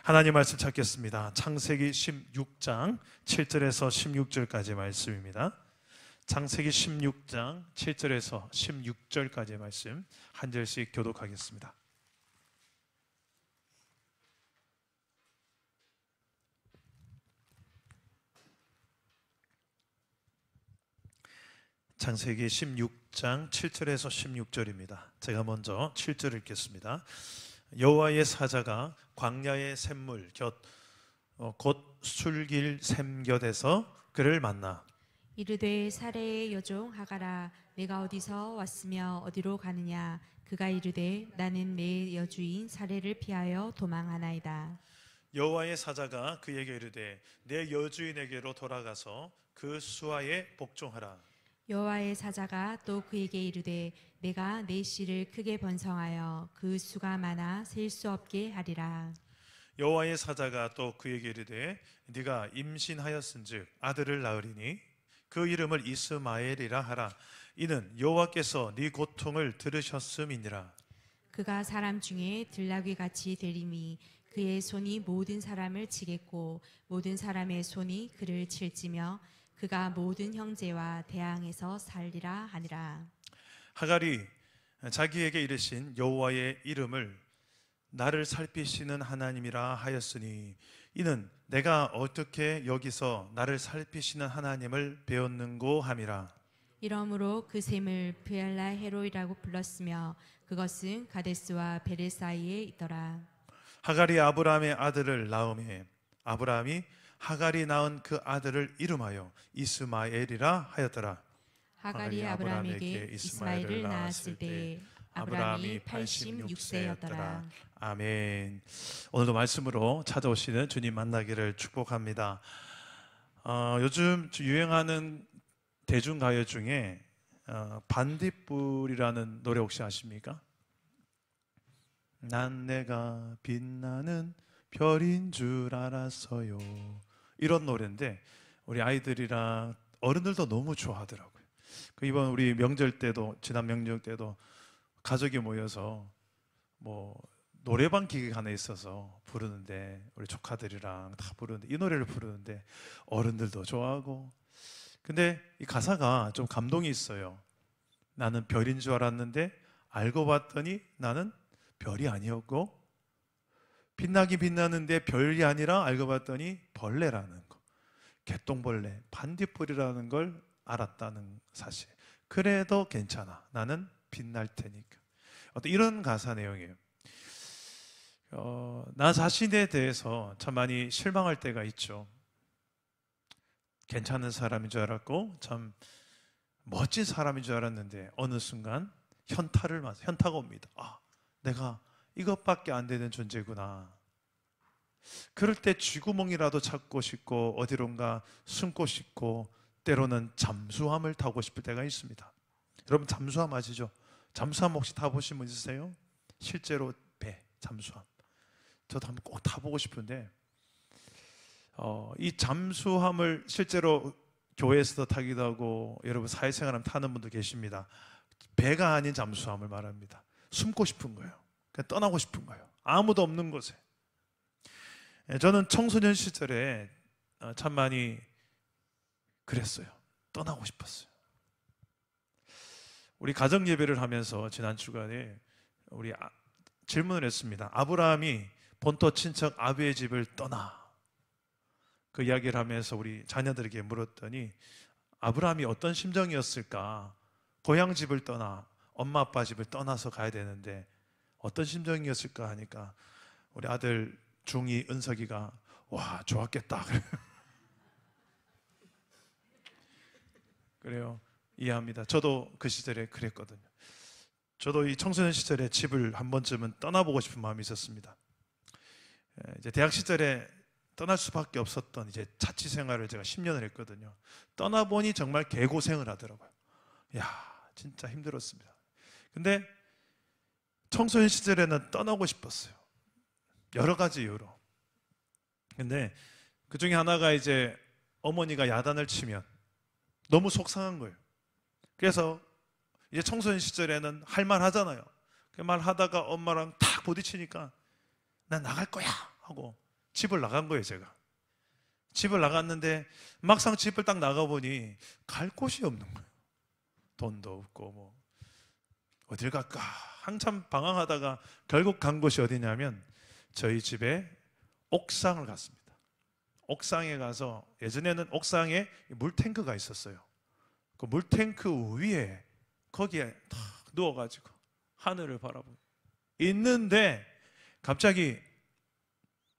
하나님 말씀 찾겠습니다. 창세기 16장 7절에서 16절까지 말씀입니다. 창세기 16장 7절에서 16절까지 말씀 한 절씩 교독하겠습니다. 창세기 16장 7절에서 16절입니다. 제가 먼저 7절을 읽겠습니다. 여호와의 사자가 광야의 샘물 곧 술길 샘 곁에서 그를 만나 이르되 사레의 여종 하가라, 내가 어디서 왔으며 어디로 가느냐? 그가 이르되 나는 내 여주인 사레를 피하여 도망하나이다. 여호와의 사자가 그에게 이르되 내 여주인에게로 돌아가서 그 수하에 복종하라. 여호와의 사자가 또 그에게 이르되 내가 내 씨를 크게 번성하여 그 수가 많아 셀 수 없게 하리라. 여호와의 사자가 또 그에게 이르되 네가 임신하였은즉 아들을 낳으리니 그 이름을 이스마엘이라 하라. 이는 여호와께서 네 고통을 들으셨음이니라. 그가 사람 중에 들나귀 같이 되림이 그의 손이 모든 사람을 치겠고 모든 사람의 손이 그를 칠지며 그가 모든 형제와 대항에서 살리라 하니라. 하갈이 자기에게 이르신 여호와의 이름을 나를 살피시는 하나님이라 하였으니 이는 내가 어떻게 여기서 나를 살피시는 하나님을 배웠는고 함이라. 이러므로 그 샘을 브엘라 헤로이라고 불렀으며 그것은 가데스와 베레 사이에 있더라. 하갈이 아브라함의 아들을 낳음에 아브라함이 하갈이 낳은 그 아들을 이름하여 이스마엘이라 하였더라. 하갈이 아브라함에게 이스마엘을 낳았을 때 아브라함이 86세였더라. 아멘. 오늘도 말씀으로 찾아오시는 주님 만나기를 축복합니다. 요즘 유행하는 대중가요 중에 반딧불이라는 노래 혹시 아십니까? 난 내가 빛나는 별인 줄 알았어요. 이런 노래인데 우리 아이들이랑 어른들도 너무 좋아하더라고요. 이번 우리 명절 때도, 지난 명절 때도 가족이 모여서 뭐 노래방 기계가 하나 있어서 부르는데 우리 조카들이랑 다 부르는데 이 노래를 부르는데 어른들도 좋아하고, 근데 이 가사가 좀 감동이 있어요. 나는 별인 줄 알았는데 알고 봤더니 나는 별이 아니었고, 빛나긴 빛나는데 별이 아니라 알고 봤더니 벌레라는 거, 개똥벌레, 반딧불이라는 걸 알았다는 사실. 그래도 괜찮아, 나는 빛날 테니까. 어떤 이런 가사 내용이에요. 나 자신에 대해서 참 많이 실망할 때가 있죠. 괜찮은 사람인 줄 알았고 참 멋진 사람인 줄 알았는데 어느 순간 현타가 옵니다. 아, 내가 이것밖에 안 되는 존재구나. 그럴 때 쥐구멍이라도 찾고 싶고 어디론가 숨고 싶고 때로는 잠수함을 타고 싶을 때가 있습니다. 여러분 잠수함 아시죠? 잠수함 혹시 타보신 분 있으세요? 실제로 배, 잠수함. 저도 한번 꼭 타보고 싶은데 이 잠수함을 실제로 교회에서도 타기도 하고 여러분 사회생활하면 타는 분도 계십니다. 배가 아닌 잠수함을 말합니다. 숨고 싶은 거예요. 그냥 떠나고 싶은 거예요. 아무도 없는 곳에. 저는 청소년 시절에 참 많이 그랬어요. 떠나고 싶었어요. 우리 가정 예배를 하면서 지난 주간에 우리 질문을 했습니다. 아브라함이 본토 친척 아비의 집을 떠나, 그 이야기를 하면서 우리 자녀들에게 물었더니 아브라함이 어떤 심정이었을까? 고향 집을 떠나, 엄마 아빠 집을 떠나서 가야 되는데 어떤 심정이었을까 하니까 우리 아들 중2 은석이가 와 좋았겠다 그래요. 이해합니다. 저도 그 시절에 그랬거든요. 저도 이 청소년 시절에 집을 한 번쯤은 떠나보고 싶은 마음이 있었습니다. 이제 대학 시절에 떠날 수밖에 없었던 이제 자취 생활을 제가 10년을 했거든요. 떠나보니 정말 개고생을 하더라고요. 야, 진짜 힘들었습니다. 근데 청소년 시절에는 떠나고 싶었어요. 여러 가지 이유로. 근데 그 중에 하나가 이제 어머니가 야단을 치면 너무 속상한 거예요. 그래서 이제 청소년 시절에는 할 말 하잖아요. 그 말 하다가 엄마랑 탁 부딪히니까 난 나갈 거야 하고 집을 나간 거예요. 제가 집을 나갔는데 막상 집을 딱 나가보니 갈 곳이 없는 거예요. 돈도 없고 뭐 어딜 갈까 한참 방황하다가 결국 간 곳이 어디냐면 저희 집에 옥상을 갔습니다. 옥상에 가서 예전에는 옥상에 물탱크가 있었어요. 그 물탱크 위에 거기에 탁 누워가지고 하늘을 바라보고 있는데 갑자기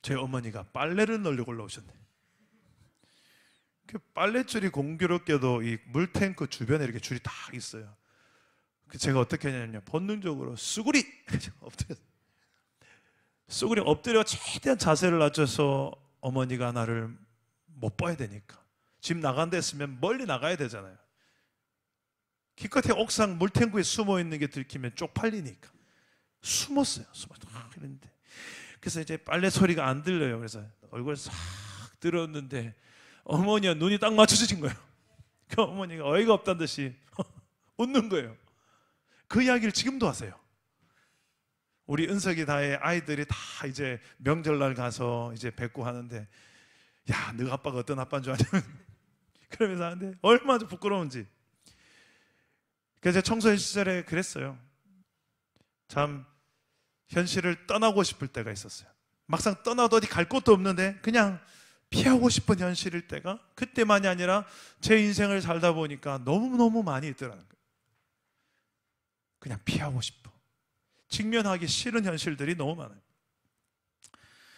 제 어머니가 빨래를 널려고 올라오셨네. 그 빨랫줄이 공교롭게도 이 물탱크 주변에 이렇게 줄이 딱 있어요. 제가 어떻게 했냐면요, 본능적으로 쑥으리 엎드려 최대한 자세를 낮춰서 어머니가 나를 못 봐야 되니까 집 나간 데 있으면 멀리 나가야 되잖아요. 기껏해 옥상 물탱크에 숨어 있는 게 들키면 쪽팔리니까 숨었어요. 이랬는데 그래서 이제 빨래 소리가 안 들려요. 그래서 얼굴 싹 들었는데 어머니가 눈이 딱 맞춰진 거예요. 그 어머니가 어이가 없다는 듯이 웃는 거예요. 그 이야기를 지금도 하세요. 우리 은석이 다의 아이들이 다 이제 명절날 가서 이제 뵙고 하는데, 야, 너 아빠가 어떤 아빠인 줄 아냐? 그러면서 하는데 얼마나 부끄러운지. 그래서 청소년 시절에 그랬어요. 참 현실을 떠나고 싶을 때가 있었어요. 막상 떠나도 어디 갈 곳도 없는데 그냥 피하고 싶은 현실일 때가 그때만이 아니라 제 인생을 살다 보니까 너무너무 많이 있더라는 거예요. 그냥 피하고 싶어. 직면하기 싫은 현실들이 너무 많아요.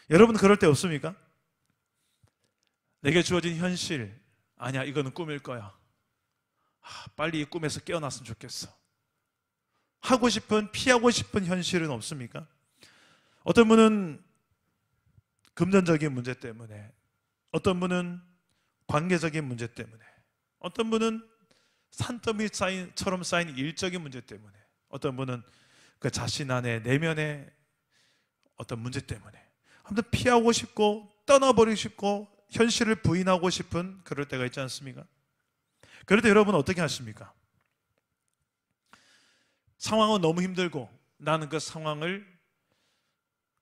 여러분 그럴 때 없습니까? 내게 주어진 현실, 아니야 이거는 꿈일 거야. 빨리 이 꿈에서 깨어났으면 좋겠어. 하고 싶은, 피하고 싶은 현실은 없습니까? 어떤 분은 금전적인 문제 때문에, 어떤 분은 관계적인 문제 때문에, 어떤 분은 산더미처럼 쌓인 일적인 문제 때문에, 어떤 분은 그 자신 안에 내면의 어떤 문제 때문에 아무튼 피하고 싶고 떠나버리고 싶고 현실을 부인하고 싶은 그럴 때가 있지 않습니까? 그럴 때 여러분 어떻게 하십니까? 상황은 너무 힘들고 나는 그 상황을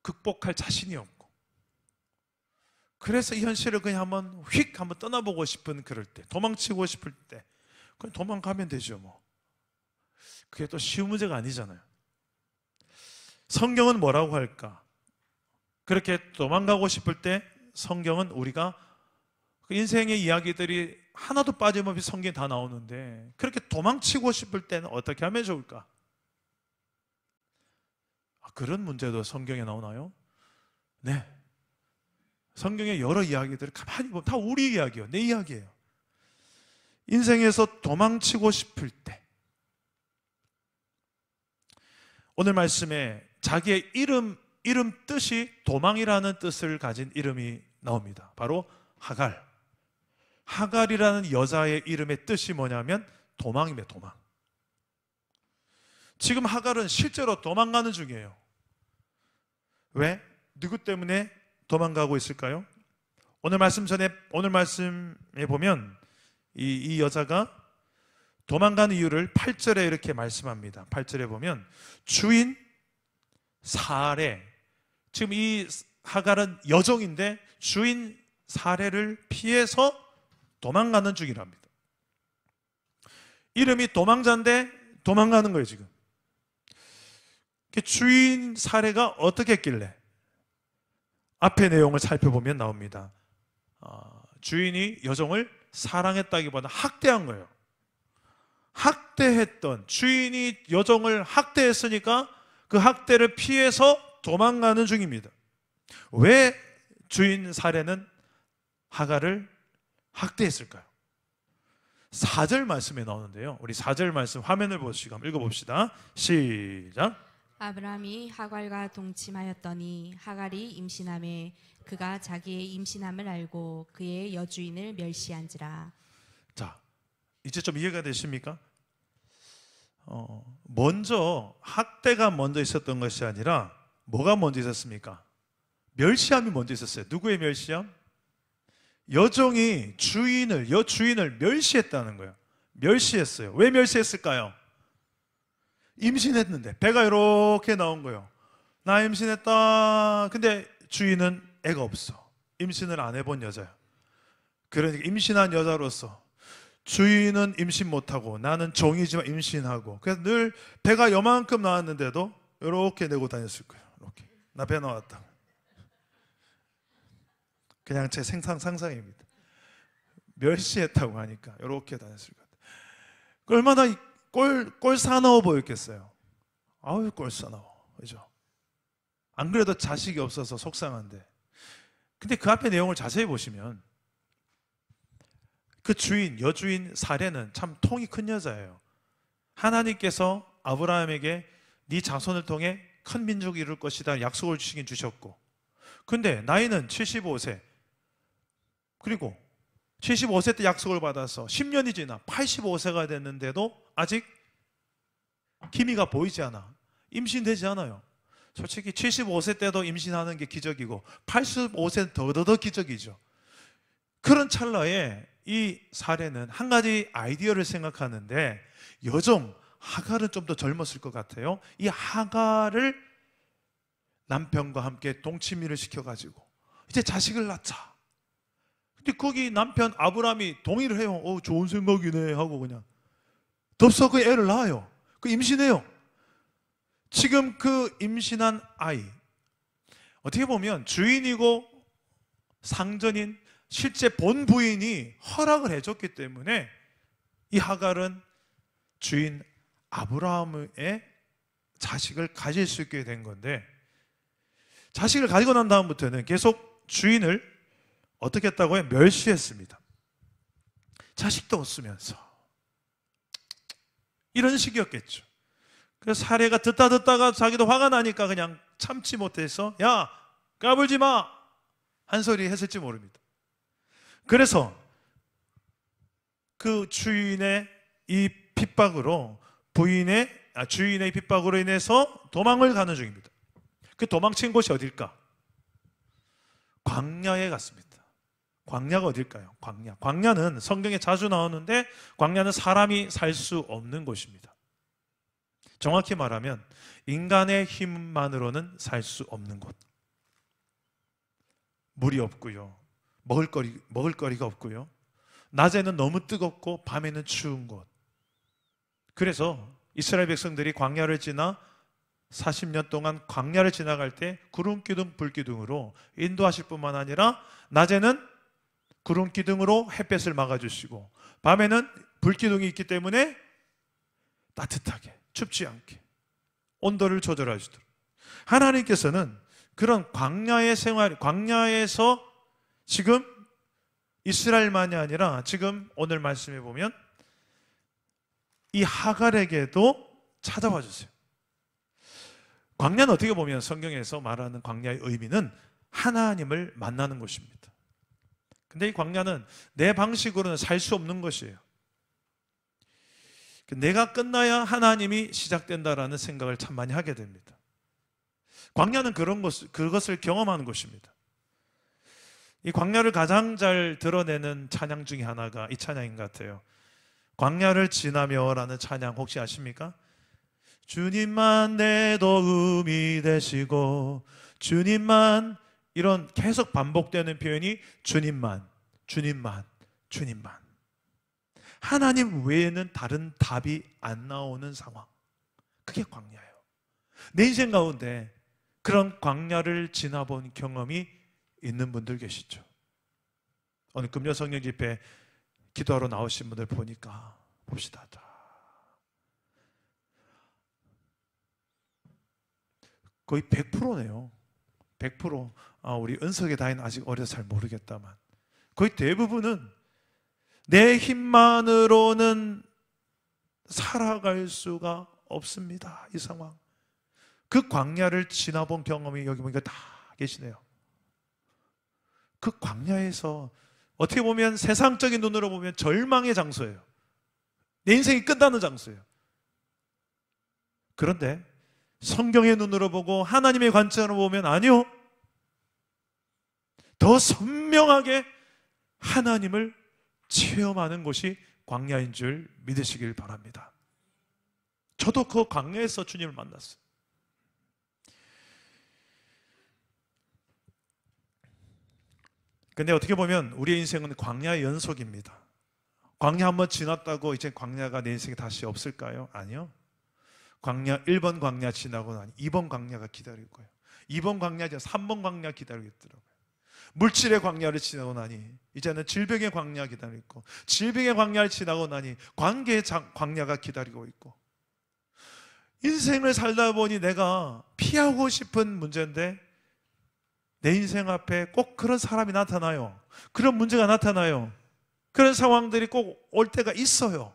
극복할 자신이 없고 그래서 이 현실을 그냥 한번 한번 떠나보고 싶은 그럴 때, 도망치고 싶을 때 그냥 도망가면 되죠 뭐. 그게 또 쉬운 문제가 아니잖아요. 성경은 뭐라고 할까? 그렇게 도망가고 싶을 때 성경은 우리가 인생의 이야기들이 하나도 빠짐없이 성경에 다 나오는데 그렇게 도망치고 싶을 때는 어떻게 하면 좋을까? 그런 문제도 성경에 나오나요? 네. 성경의 여러 이야기들을 가만히 보면 다 우리 이야기예요. 내 이야기예요. 인생에서 도망치고 싶을 때 오늘 말씀에 자기의 이름 뜻이 도망이라는 뜻을 가진 이름이 나옵니다. 바로 하갈. 하갈이라는 여자의 이름의 뜻이 뭐냐면 도망입니다. 도망. 지금 하갈은 실제로 도망가는 중이에요. 왜? 누구 때문에 도망가고 있을까요? 오늘 말씀에 보면 이 여자가 도망가는 이유를 8절에 이렇게 말씀합니다. 8절에 보면 주인 사레, 지금 이 하갈은 여종인데 주인 사레를 피해서 도망가는 중이랍니다. 이름이 도망자인데 도망가는 거예요 지금. 주인 사레가 어떻게 했길래? 앞의 내용을 살펴보면 나옵니다. 주인이 여종을 사랑했다기보다 학대한 거예요. 학대했던, 주인이 여종을 학대했으니까 그 학대를 피해서 도망가는 중입니다. 왜 주인 사례는 하갈을 학대했을까요? 4절 말씀에 나오는데요. 우리 4절 말씀 화면을 보시고 한번 읽어봅시다. 시작. 아브라함이 하갈과 동침하였더니 하갈이 임신하매 그가 자기의 임신함을 알고 그의 여주인을 멸시한지라. 자, 이제 좀 이해가 되십니까? 먼저 학대가 먼저 있었던 것이 아니라 뭐가 먼저 있었습니까? 멸시함이 먼저 있었어요. 누구의 멸시함? 여종이 여주인을 멸시했다는 거예요. 멸시했어요. 왜 멸시했을까요? 임신했는데 배가 이렇게 나온 거예요. 나 임신했다. 근데 주인은 애가 없어. 임신을 안 해본 여자야. 그러니까 임신한 여자로서 주인은 임신 못하고 나는 종이지만 임신하고, 그래서 늘 배가 요만큼 나왔는데도 이렇게 내고 다녔을 거예요. 이렇게 나 배 나왔다. 그냥 제 상상입니다. 멸시했다고 하니까 이렇게 다녔을 것 같아요. 얼마나 꼴 사나워 보였겠어요. 아유, 꼴 사나워. 그죠? 안 그래도 자식이 없어서 속상한데. 근데 그 앞에 내용을 자세히 보시면 그 주인, 여주인 사례는 참 통이 큰 여자예요. 하나님께서 아브라함에게 네 자손을 통해 큰 민족이 이룰 것이다 약속을 주시긴 주셨고, 근데 나이는 75세, 그리고 75세 때 약속을 받아서 10년이 지나 85세가 됐는데도 아직 기미가 보이지 않아. 임신되지 않아요. 솔직히 75세 때도 임신하는 게 기적이고 85세는 더더더 기적이죠. 그런 찰나에 이 사례는 한 가지 아이디어를 생각하는데, 여종 하갈은 좀 더 젊었을 것 같아요. 이 하갈을 남편과 함께 동치미를 시켜가지고 이제 자식을 낳자. 근데 거기 남편 아브라함이 동의를 해요. 좋은 생각이네 하고 그냥 덥석 그 애를 낳아요. 그 임신해요. 지금 그 임신한 아이, 어떻게 보면 주인이고 상전인 실제 본 부인이 허락을 해줬기 때문에 이 하갈은 주인 아브라함의 자식을 가질 수 있게 된 건데, 자식을 가지고 난 다음부터는 계속 주인을 어떻게 했다고요? 멸시했습니다. 자식도 없으면서 이런 식이었겠죠. 그래서 사례가 듣다가 자기도 화가 나니까 그냥 참지 못해서 야, 까불지 마! 한 소리 했을지 모릅니다. 그래서 그 주인의 이 핍박으로 주인의 핍박으로 인해서 도망을 가는 중입니다. 그 도망친 곳이 어딜까? 광야에 갔습니다. 광야가 어딜까요? 광야는 성경에 자주 나오는데 광야는 사람이 살 수 없는 곳입니다. 정확히 말하면 인간의 힘만으로는 살 수 없는 곳. 물이 없고요, 먹을거리가 없고요, 낮에는 너무 뜨겁고 밤에는 추운 곳. 그래서 이스라엘 백성들이 광야를 지나 40년 동안 광야를 지나갈 때 구름기둥 불기둥으로 인도하실 뿐만 아니라 낮에는 구름기둥으로 햇볕을 막아주시고 밤에는 불기둥이 있기 때문에 따뜻하게 춥지 않게 온도를 조절하시도록, 하나님께서는 그런 광야의 생활, 광야에서 지금 이스라엘만이 아니라 지금 오늘 말씀해 보면 이 하갈에게도 찾아와 주세요. 광야는 어떻게 보면 성경에서 말하는 광야의 의미는 하나님을 만나는 곳입니다. 근데 이 광야는 내 방식으로는 살 수 없는 것이에요. 내가 끝나야 하나님이 시작된다라는 생각을 참 많이 하게 됩니다. 광야는 그것을 경험하는 곳입니다. 이 광야를 가장 잘 드러내는 찬양 중에 하나가 이 찬양인 것 같아요. 광야를 지나며라는 찬양 혹시 아십니까? 주님만 내 도움이 되시고, 주님만, 이런 계속 반복되는 표현이 주님만, 주님만, 주님만. 하나님 외에는 다른 답이 안 나오는 상황. 그게 광야예요. 내 인생 가운데 그런 광야를 지나본 경험이 있는 분들 계시죠? 오늘 금요 성령 집회 기도하러 나오신 분들 보니까 봅시다. 거의 100%네요. 100%. 우리 은석의 다인 아직 어려서 잘 모르겠다만 거의 대부분은 내 힘만으로는 살아갈 수가 없습니다. 이 상황. 그 광야를 지나본 경험이 여기 보니까 다 계시네요. 그 광야에서 어떻게 보면 세상적인 눈으로 보면 절망의 장소예요. 내 인생이 끝나는 장소예요. 그런데 성경의 눈으로 보고 하나님의 관점으로 보면 아니요, 더 선명하게 하나님을 체험하는 곳이 광야인 줄 믿으시길 바랍니다. 저도 그 광야에서 주님을 만났어요. 근데 어떻게 보면 우리의 인생은 광야의 연속입니다. 광야 한번 지났다고 이제 광야가 내 인생에 다시 없을까요? 아니요. 광야 1번 광야 지나고 나니 2번 광야가 기다릴 거예요. 2번 광야 이제 3번 광야 기다리고 있더라고요. 물질의 광야를 지나고 나니 이제는 질병의 광야 기다리고 있고, 질병의 광야를 지나고 나니 관계의 광야가 기다리고 있고, 인생을 살다 보니 내가 피하고 싶은 문제인데 내 인생 앞에 꼭 그런 사람이 나타나요. 그런 문제가 나타나요. 그런 상황들이 꼭 올 때가 있어요.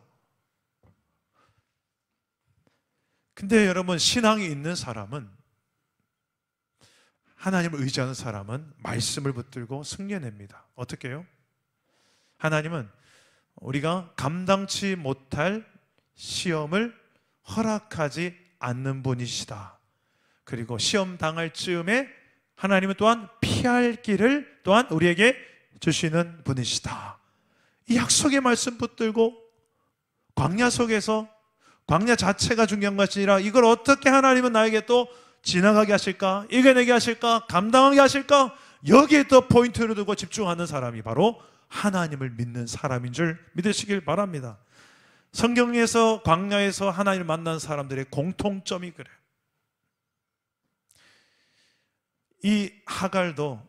근데 여러분, 신앙이 있는 사람은, 하나님을 의지하는 사람은 말씀을 붙들고 승리해냅니다. 어떻게 해요? 하나님은 우리가 감당치 못할 시험을 허락하지 않는 분이시다. 그리고 시험 당할 즈음에 하나님은 또한 피할 길을 또한 우리에게 주시는 분이시다. 이 약속의 말씀 붙들고 광야 속에서, 광야 자체가 중요한 것이 아니라 이걸 어떻게 하나님은 나에게 또 지나가게 하실까? 이겨내게 하실까? 감당하게 하실까? 여기에 또 포인트를 두고 집중하는 사람이 바로 하나님을 믿는 사람인 줄 믿으시길 바랍니다. 성경에서 광야에서 하나님을 만난 사람들의 공통점이 그래요. 이 하갈도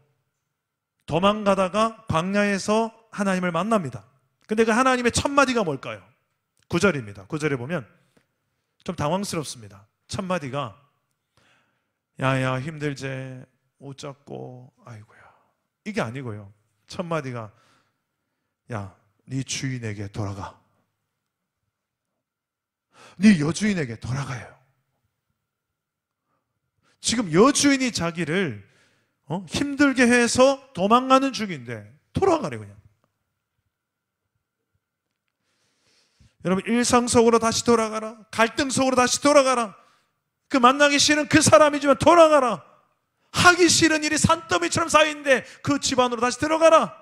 도망가다가 광야에서 하나님을 만납니다. 근데 그 하나님의 첫 마디가 뭘까요? 9절입니다. 9절에 보면 좀 당황스럽습니다. 첫 마디가 야야 힘들제 옷 잡고 아이고야, 이게 아니고요. 첫 마디가 야, 네 주인에게 돌아가. 네 여주인에게 돌아가요. 지금 여주인이 자기를 힘들게 해서 도망가는 중인데 돌아가래 그냥. 여러분, 일상 속으로 다시 돌아가라. 갈등 속으로 다시 돌아가라. 그 만나기 싫은 그 사람이지만 돌아가라. 하기 싫은 일이 산더미처럼 쌓이는데 그 집안으로 다시 들어가라.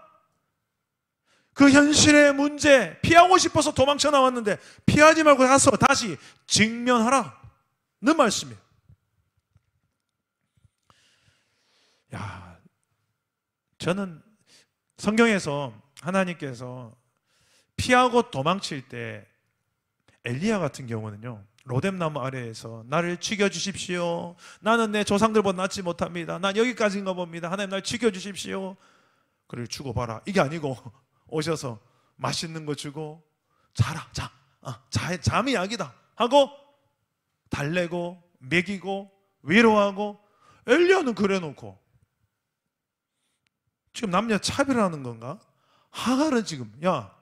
그 현실의 문제 피하고 싶어서 도망쳐 나왔는데 피하지 말고 가서 다시 직면하라 는 말씀이에요. 야, 저는 성경에서 하나님께서 피하고 도망칠 때 엘리야 같은 경우는요, 로뎀나무 아래에서 나를 죽여주십시오. 나는 내 조상들보다 낫지 못합니다. 난 여기까지인가 봅니다. 하나님 날 죽여주십시오. 그를 죽어봐라. 이게 아니고 오셔서 맛있는 거 주고 자라. 잠이 약이다 하고 달래고 먹이고 위로하고. 엘리야는 그래놓고 지금 남녀 차별하는 건가? 하갈은 지금 야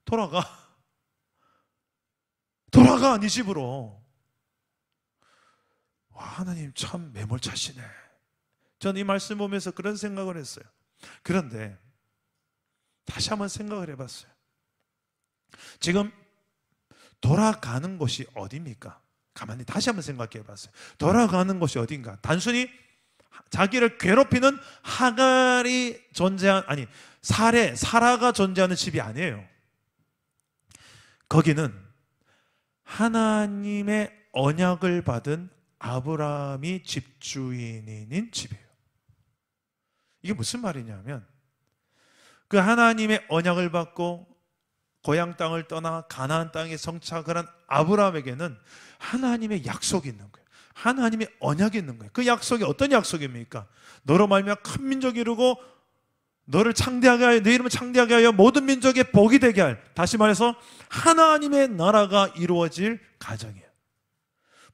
돌아가 네 집으로. 와, 하나님 참 매몰차시네. 저는 이 말씀 보면서 그런 생각을 했어요. 그런데 다시 한번 생각을 해봤어요. 지금 돌아가는 곳이 어디입니까? 가만히 다시 한번 생각해 봤어요. 돌아가는 곳이 어딘가? 단순히 자기를 괴롭히는 하갈이 존재한, 아니 사라가 존재하는 집이 아니에요. 거기는 하나님의 언약을 받은 아브라함이 집주인인 집이에요. 이게 무슨 말이냐면, 그 하나님의 언약을 받고 고향 땅을 떠나 가나안 땅에 정착을 한 아브라함에게는 하나님의 약속이 있는 거예요. 하나님의 언약이 있는 거예요. 그 약속이 어떤 약속입니까? 너로 말미암아 큰 민족이 이루고 너를 창대하게 하여, 네 이름을 창대하게 하여 모든 민족의 복이 되게 할, 다시 말해서 하나님의 나라가 이루어질 가정이에요.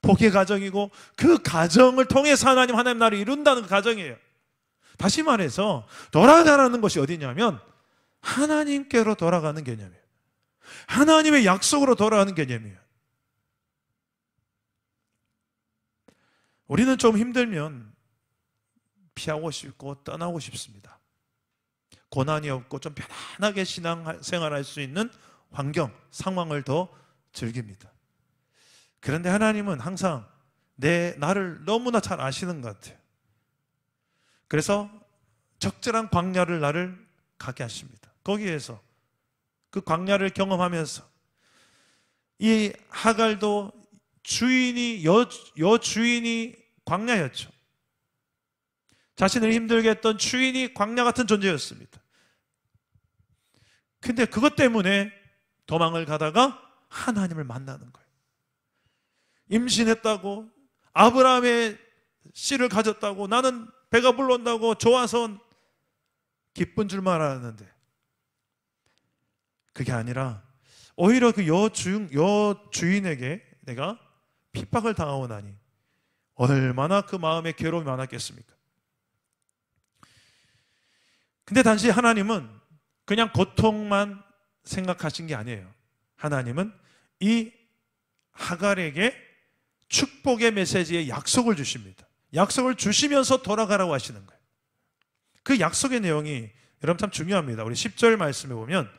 복의 가정이고 그 가정을 통해서 하나님 나라를 이룬다는 그 가정이에요. 다시 말해서 돌아가라는 것이 어디냐면 하나님께로 돌아가는 개념이에요. 하나님의 약속으로 돌아가는 개념이에요. 우리는 좀 힘들면 피하고 싶고 떠나고 싶습니다. 고난이 없고 좀 편안하게 신앙생활할 수 있는 환경, 상황을 더 즐깁니다. 그런데 하나님은 항상 나를 너무나 잘 아시는 것 같아요. 그래서 적절한 광야를 나를 가게 하십니다. 거기에서 그 광야를 경험하면서 이 하갈도 여주인이 광야였죠. 자신을 힘들게 했던 주인이 광야 같은 존재였습니다. 근데 그것 때문에 도망을 가다가 하나님을 만나는 거예요. 임신했다고, 아브라함의 씨를 가졌다고, 나는 배가 불러온다고 좋아서 기쁜 줄만 알았는데 그게 아니라 오히려 그 여주인에게 내가 핍박을 당하고 나니 얼마나 그 마음에 괴로움이 많았겠습니까? 근데 단지 하나님은 그냥 고통만 생각하신 게 아니에요. 하나님은 이 하갈에게 축복의 메시지의 약속을 주십니다. 약속을 주시면서 돌아가라고 하시는 거예요. 그 약속의 내용이 여러분 참 중요합니다. 우리 10절 말씀에 보면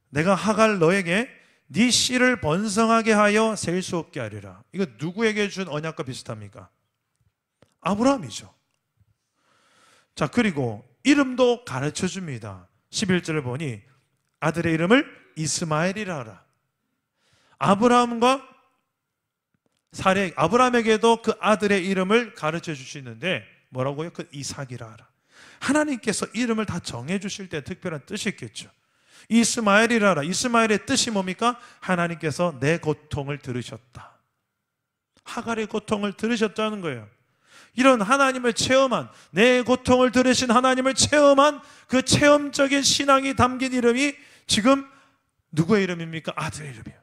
내가 하갈 너에게 네 씨를 번성하게 하여 셀 수 없게 하리라. 이거 누구에게 준 언약과 비슷합니까? 아브라함이죠. 자, 그리고 이름도 가르쳐 줍니다. 11절을 보니 아들의 이름을 이스마엘이라 하라. 아브라함에게도 그 아들의 이름을 가르쳐 주시는데 뭐라고요? 그 이삭이라 하라. 하나님께서 이름을 다 정해 주실 때 특별한 뜻이 있겠죠. 이스마엘이라 하라. 이스마엘의 뜻이 뭡니까? 하나님께서 내 고통을 들으셨다. 하갈의 고통을 들으셨다는 거예요. 이런 하나님을 체험한, 내 고통을 들으신 하나님을 체험한 그 체험적인 신앙이 담긴 이름이 지금 누구의 이름입니까? 아들의 이름이에요.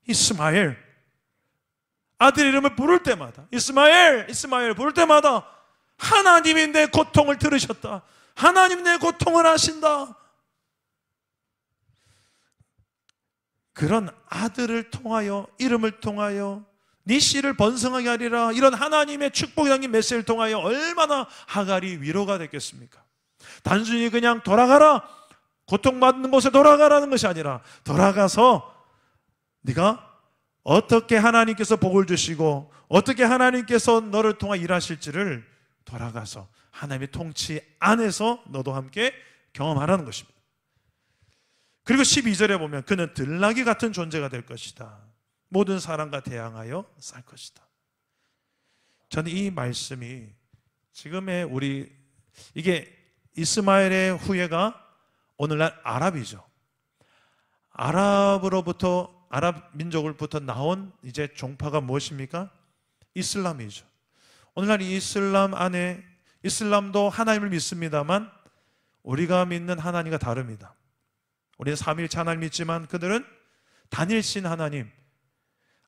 이스마엘. 아들 이름을 부를 때마다 이스마엘, 이스마엘 부를 때마다 하나님이 내 고통을 들으셨다. 하나님 내 고통을 아신다. 그런 아들을 통하여, 이름을 통하여 네 씨를 번성하게 하리라, 이런 하나님의 축복이 담긴 메시지를 통하여 얼마나 하갈이 위로가 됐겠습니까? 단순히 그냥 돌아가라, 고통받는 곳에 돌아가라는 것이 아니라 돌아가서 네가 어떻게 하나님께서 복을 주시고 어떻게 하나님께서 너를 통해 일하실지를 돌아가서 하나님의 통치 안에서 너도 함께 경험하라는 것입니다. 그리고 12절에 보면 그는 들나귀 같은 존재가 될 것이다. 모든 사람과 대항하여 살 것이다. 저는 이 말씀이 지금의 이게 이스마엘의 후예가 오늘날 아랍이죠. 아랍 민족으로부터 나온 이제 종파가 무엇입니까? 이슬람이죠. 오늘날 이 이슬람 안에, 이슬람도 하나님을 믿습니다만 우리가 믿는 하나님과 다릅니다. 우리는 삼위일체 하나님 믿지만 그들은 단일신 하나님,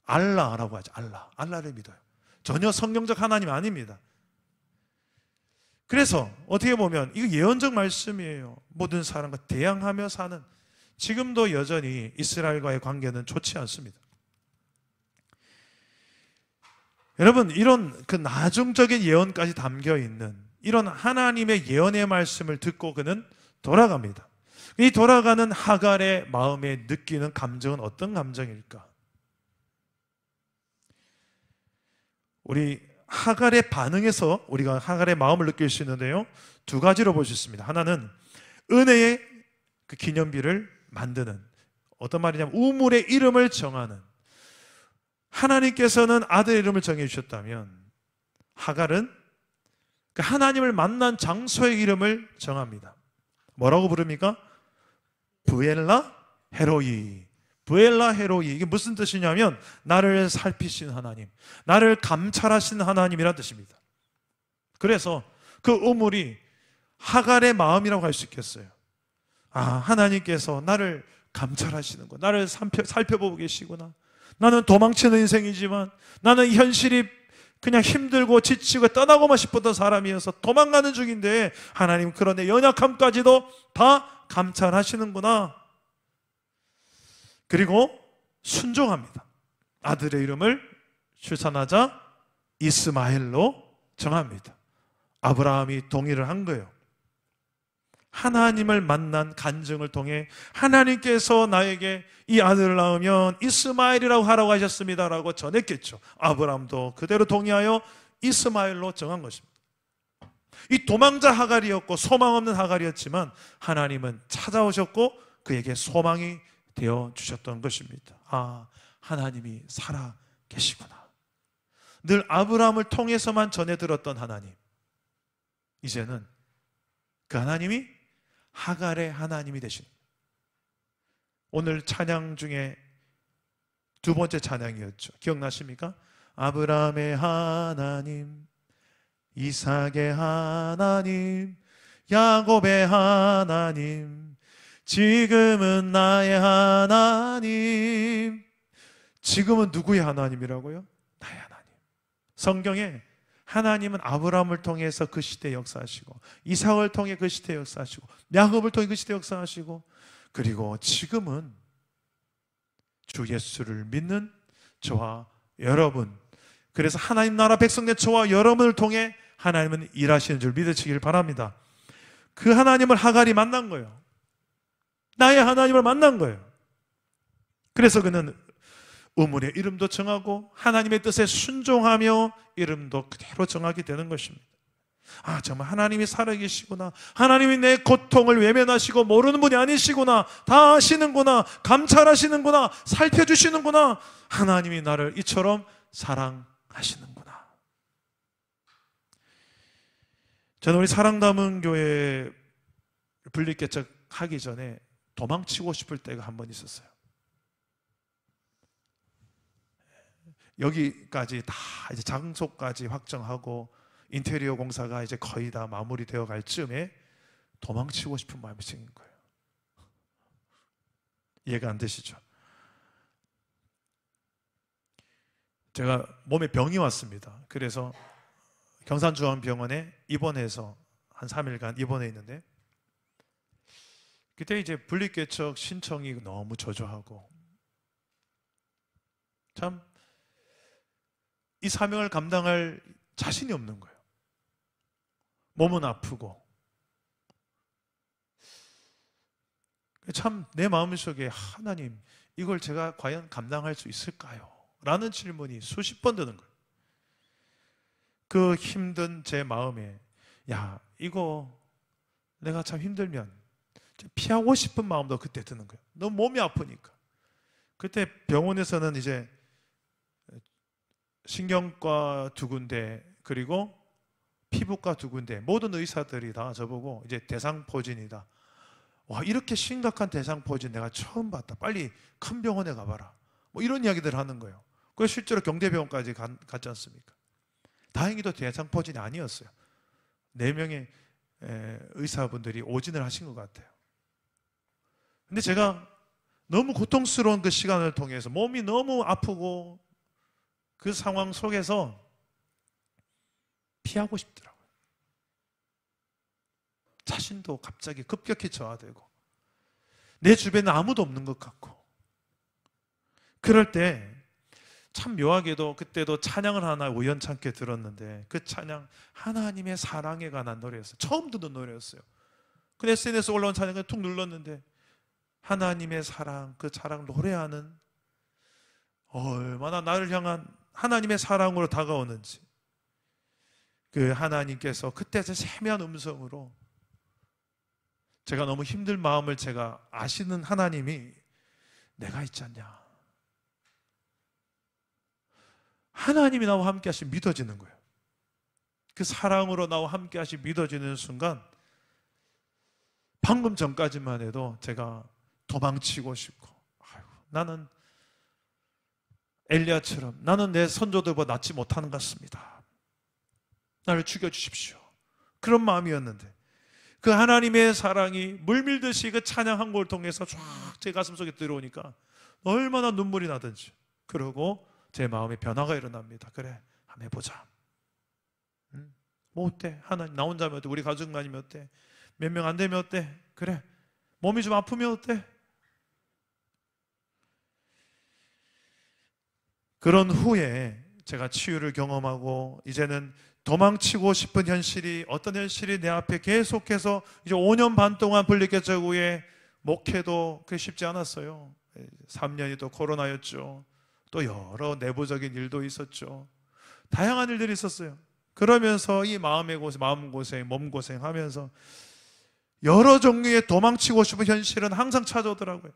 알라라고 하죠. 알라를 믿어요. 전혀 성경적 하나님 아닙니다. 그래서 어떻게 보면 이거 예언적 말씀이에요. 모든 사람과 대항하며 사는, 지금도 여전히 이스라엘과의 관계는 좋지 않습니다. 여러분, 이런 그 나중적인 예언까지 담겨 있는 이런 하나님의 예언의 말씀을 듣고 그는 돌아갑니다. 이 돌아가는 하갈의 마음에 느끼는 감정은 어떤 감정일까? 우리 하갈의 반응에서 우리가 하갈의 마음을 느낄 수 있는데요, 두 가지로 볼 수 있습니다. 하나는 은혜의 그 기념비를 만드는, 어떤 말이냐면 우물의 이름을 정하는, 하나님께서는 아들의 이름을 정해 주셨다면 하갈은 그 하나님을 만난 장소의 이름을 정합니다. 뭐라고 부릅니까? 부엘라 헤로이. 부엘라 헤로이. 이게 무슨 뜻이냐면 나를 살피신 하나님, 나를 감찰하신 하나님이라는 뜻입니다. 그래서 그 우물이 하갈의 마음이라고 할 수 있겠어요. 아, 하나님께서 나를 감찰하시는구나, 나를 살펴보고 계시구나. 나는 도망치는 인생이지만, 나는 현실이 그냥 힘들고 지치고 떠나고만 싶었던 사람이어서 도망가는 중인데 하나님 그런 내 연약함까지도 다 감찰하시는구나. 그리고 순종합니다. 아들의 이름을 출산하자 이스마엘로 정합니다. 아브라함이 동의를 한 거예요. 하나님을 만난 간증을 통해 하나님께서 나에게 이 아들을 낳으면 이스마엘이라고 하라고 하셨습니다라고 전했겠죠. 아브라함도 그대로 동의하여 이스마엘로 정한 것입니다. 이 도망자 하갈이었고 소망 없는 하갈이었지만 하나님은 찾아오셨고 그에게 소망이 되어 주셨던 것입니다. 아, 하나님이 살아 계시구나. 늘 아브라함을 통해서만 전해 들었던 하나님, 이제는 그 하나님이 하갈의 하나님이 되신, 오늘 찬양 중에 두 번째 찬양이었죠. 기억나십니까? 아브라함의 하나님, 이삭의 하나님, 야곱의 하나님, 지금은 나의 하나님. 지금은 누구의 하나님이라고요? 나의 하나님. 성경에 하나님은 아브라함을 통해서 그 시대에 역사하시고, 이삭을 통해 그 시대에 역사하시고, 야곱을 통해 그 시대에 역사하시고, 그리고 지금은 주 예수를 믿는 저와 여러분, 그래서 하나님 나라 백성된 저와 여러분을 통해 하나님은 일하시는 줄 믿으시길 바랍니다. 그 하나님을 하갈이 만난 거예요. 나의 하나님을 만난 거예요. 그래서 그는 우물의 이름도 정하고 하나님의 뜻에 순종하며 이름도 그대로 정하게 되는 것입니다. 아, 정말 하나님이 살아계시구나, 하나님이 내 고통을 외면하시고 모르는 분이 아니시구나, 다 아시는구나, 감찰하시는구나, 살펴주시는구나, 하나님이 나를 이처럼 사랑하시는구나. 저는 우리 사랑 담은 교회 분리개척 하기 전에 도망치고 싶을 때가 한 번 있었어요. 여기까지 다 이제 장소까지 확정하고 인테리어 공사가 이제 거의 다 마무리되어 갈 즈음에 도망치고 싶은 마음이 생긴 거예요. 이해가 안 되시죠? 제가 몸에 병이 왔습니다. 그래서 경산중앙병원에 입원해서 한 3일간 입원해 있는데, 그때 이제 분리개척 신청이 너무 저조하고, 참 이 사명을 감당할 자신이 없는 거예요. 몸은 아프고. 참 내 마음속에 하나님, 이걸 제가 과연 감당할 수 있을까요? 라는 질문이 수십 번 드는 거예요. 그 힘든 제 마음에, 야, 이거 내가 참 힘들면 피하고 싶은 마음도 그때 드는 거예요. 너무 몸이 아프니까. 그때 병원에서는 이제 신경과 2군데 그리고 피부과 2군데 모든 의사들이 다 저보고 이제 대상포진이다. 와, 이렇게 심각한 대상포진 내가 처음 봤다. 빨리 큰 병원에 가봐라. 뭐 이런 이야기들 하는 거예요. 그래서 실제로 경대병원까지 갔지 않습니까? 다행히도 대상포진이 아니었어요. 4명의 의사분들이 오진을 하신 것 같아요. 근데 제가 너무 고통스러운 그 시간을 통해서 몸이 너무 아프고 그 상황 속에서 피하고 싶더라고요. 자신도 갑자기 급격히 저하되고 내 주변에 아무도 없는 것 같고, 그럴 때 참 묘하게도 그때도 찬양을 하나 우연찮게 들었는데, 그 찬양 하나님의 사랑에 관한 노래였어요. 처음 듣는 노래였어요. 근데 SNS에 올라온 찬양을 툭 눌렀는데 하나님의 사랑, 그 사랑 노래하는, 얼마나 나를 향한 하나님의 사랑으로 다가오는지, 그 하나님께서 그때 제 세미한 음성으로 제가 너무 힘들 마음을 제가 아시는 하나님이 내가 있지 않냐, 하나님이 나와 함께 하시면 믿어지는 거예요. 그 사랑으로 나와 함께 하시면 믿어지는 순간, 방금 전까지만 해도 제가 도망치고 싶고, 아이고, 나는 엘리야처럼 나는 내 선조들보다 낫지 못하는 것 같습니다, 나를 죽여주십시오, 그런 마음이었는데, 그 하나님의 사랑이 물밀듯이 그 찬양 한 곡을 통해서 쫙 제 가슴 속에 들어오니까 얼마나 눈물이 나든지, 그러고 제 마음에 변화가 일어납니다. 그래, 한번 해보자. 뭐 어때? 하나님, 나 혼자면 어때? 우리 가족만 아니면 어때? 몇 명 안 되면 어때? 그래, 몸이 좀 아프면 어때? 그런 후에 제가 치유를 경험하고, 이제는 도망치고 싶은 현실이, 어떤 현실이 내 앞에 계속해서 이제 5년 반 동안 분리개척 후에 목회도 그게 쉽지 않았어요. 3년이 또 코로나였죠. 또 여러 내부적인 일도 있었죠. 다양한 일들이 있었어요. 그러면서 이 마음고생, 몸고생 하면서 여러 종류의 도망치고 싶은 현실은 항상 찾아오더라고요.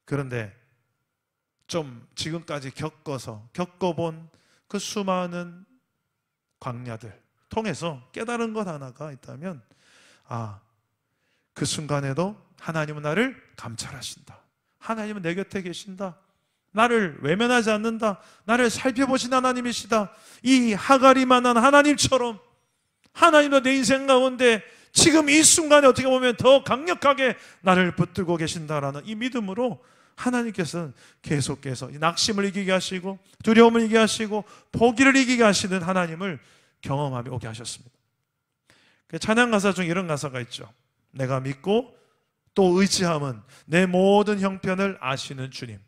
그런데 좀 지금까지 겪어본 그 수많은 광야들 통해서 깨달은 것 하나가 있다면, 그 순간에도 하나님은 나를 감찰하신다. 하나님은 내 곁에 계신다. 나를 외면하지 않는다. 나를 살펴보신 하나님이시다. 이 하갈이만한 하나님처럼 하나님도 내 인생 가운데 지금 이 순간에 어떻게 보면 더 강력하게 나를 붙들고 계신다라는 이 믿음으로 하나님께서는 계속해서 낙심을 이기게 하시고 두려움을 이기게 하시고 포기를 이기게 하시는 하나님을 경험하며 오게 하셨습니다. 찬양 가사 중에 이런 가사가 있죠. 내가 믿고 또 의지함은 내 모든 형편을 아시는 주님,